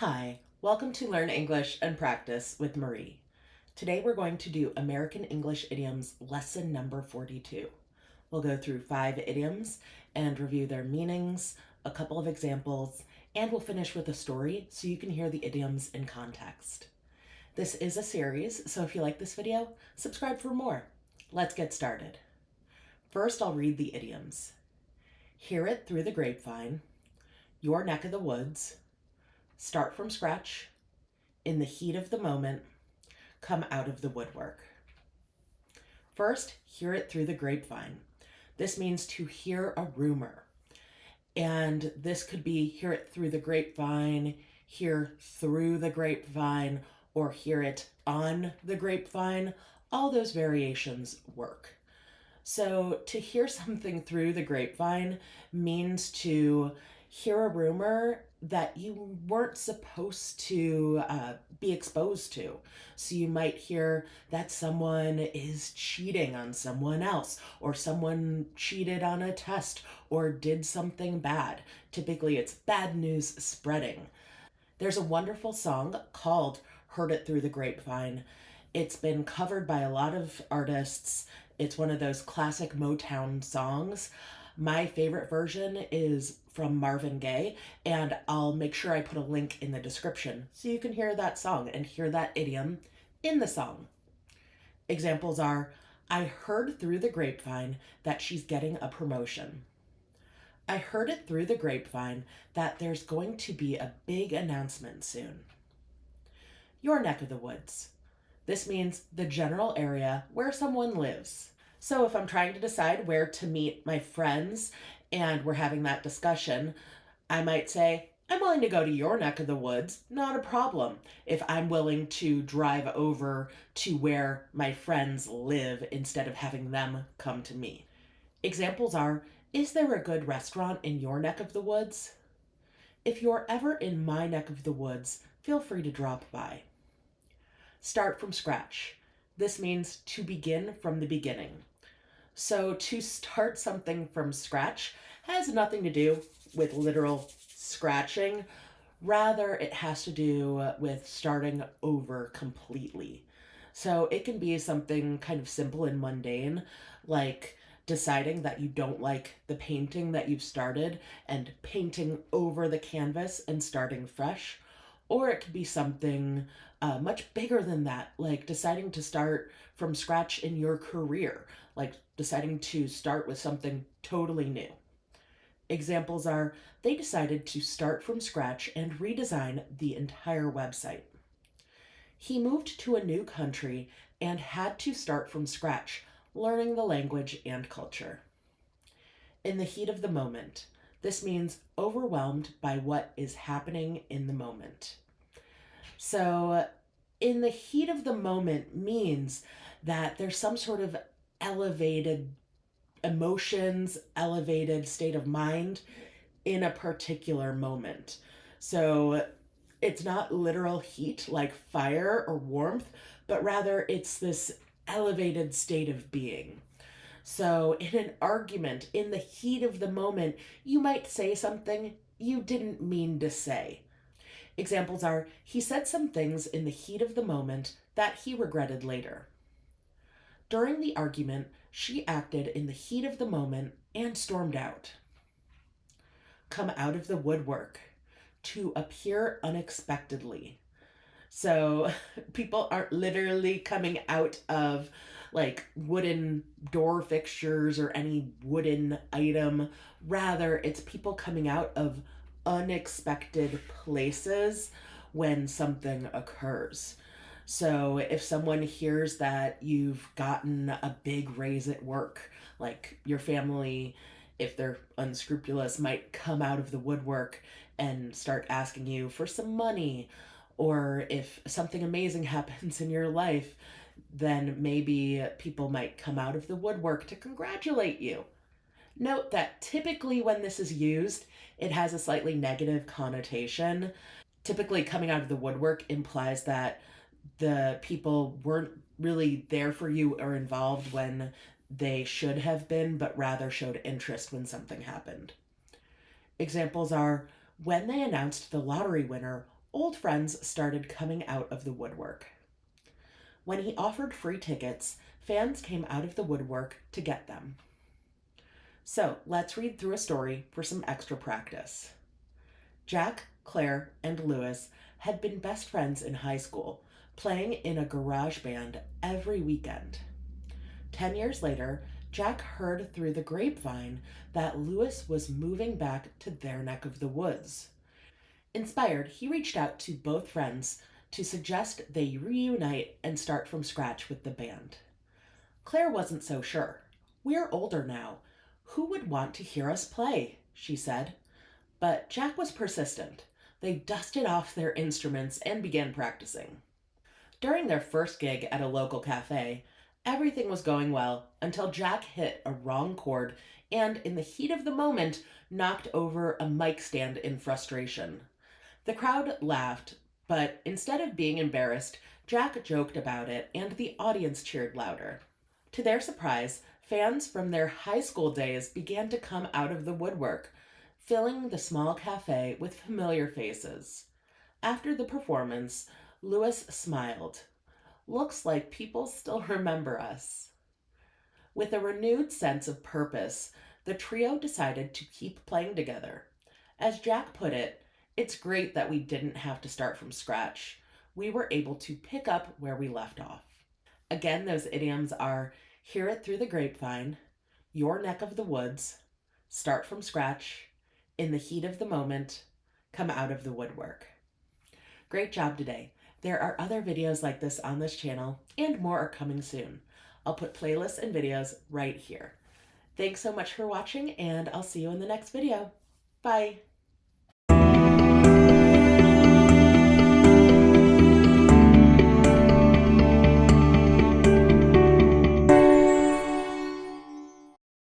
Hi, welcome to Learn English and Practice with Marie. Today we're going to do American English Idioms lesson number 42. We'll go through 5 idioms and review their meanings, a couple of examples, and we'll finish with a story so you can hear the idioms in context. This is a series, so if you like this video, subscribe for more. Let's get started. First, I'll read the idioms. Hear it through the grapevine, your neck of the woods, start from scratch, in the heat of the moment, come out of the woodwork. First, hear it through the grapevine. This means to hear a rumor. And this could be hear it through the grapevine, hear through the grapevine, or hear it on the grapevine. All those variations work. So to hear something through the grapevine means to hear a rumor that you weren't supposed to be exposed to. So you might hear that someone is cheating on someone else, or someone cheated on a test, or did something bad. Typically, it's bad news spreading. There's a wonderful song called Heard It Through the Grapevine. It's been covered by a lot of artists. It's one of those classic Motown songs. My favorite version is from Marvin Gaye, and I'll make sure I put a link in the description so you can hear that song and hear that idiom in the song. Examples are, I heard through the grapevine that she's getting a promotion. I heard it through the grapevine that there's going to be a big announcement soon. Your neck of the woods. This means the general area where someone lives. So if I'm trying to decide where to meet my friends and we're having that discussion, I might say, I'm willing to go to your neck of the woods, not a problem, if I'm willing to drive over to where my friends live instead of having them come to me. Examples are, is there a good restaurant in your neck of the woods? If you're ever in my neck of the woods, feel free to drop by. Start from scratch. This means to begin from the beginning. So to start something from scratch has nothing to do with literal scratching. Rather, it has to do with starting over completely. So it can be something kind of simple and mundane, like deciding that you don't like the painting that you've started and painting over the canvas and starting fresh. Or it could be something much bigger than that, like deciding to start from scratch in your career, like deciding to start with something totally new. Examples are, they decided to start from scratch and redesign the entire website. He moved to a new country and had to start from scratch, learning the language and culture. In the heat of the moment. This means overwhelmed by what is happening in the moment. So, in the heat of the moment means that there's some sort of elevated emotions, elevated state of mind in a particular moment. So, it's not literal heat like fire or warmth, but rather it's this elevated state of being. So, in an argument, in the heat of the moment, you might say something you didn't mean to say. Examples are, he said some things in the heat of the moment that he regretted later. During the argument, she acted in the heat of the moment and stormed out. Come out of the woodwork. To appear unexpectedly. So people aren't literally coming out of like wooden door fixtures or any wooden item. Rather, it's people coming out of unexpected places when something occurs. So if someone hears that you've gotten a big raise at work, like your family, if they're unscrupulous, might come out of the woodwork and start asking you for some money, or if something amazing happens in your life, then maybe people might come out of the woodwork to congratulate you. Note that typically when this is used, it has a slightly negative connotation. Typically, coming out of the woodwork implies that the people weren't really there for you or involved when they should have been, but rather showed interest when something happened. Examples are, when they announced the lottery winner, Old friends started coming out of the woodwork. When he offered free tickets, fans came out of the woodwork to get them. So let's read through a story for some extra practice. Jack, Claire, and Lewis had been best friends in high school, playing in a garage band every weekend. 10 years later, Jack heard through the grapevine that Lewis was moving back to their neck of the woods. Inspired, he reached out to both friends to suggest they reunite and start from scratch with the band. Claire wasn't so sure. "We're older now. Who would want to hear us play?" she said. But Jack was persistent. They dusted off their instruments and began practicing. During their first gig at a local cafe, everything was going well until Jack hit a wrong chord and, in the heat of the moment, knocked over a mic stand in frustration. The crowd laughed, but instead of being embarrassed, Jack joked about it and the audience cheered louder. To their surprise, fans from their high school days began to come out of the woodwork, filling the small cafe with familiar faces. After the performance, Lewis smiled. "Looks like people still remember us." With a renewed sense of purpose, the trio decided to keep playing together. As Jack put it, "It's great that we didn't have to start from scratch. We were able to pick up where we left off." Again, those idioms are "hear it through the grapevine," "your neck of the woods," "start from scratch," "in the heat of the moment," "come out of the woodwork." Great job today. There are other videos like this on this channel, and more are coming soon. I'll put playlists and videos right here. Thanks so much for watching, and I'll see you in the next video. Bye!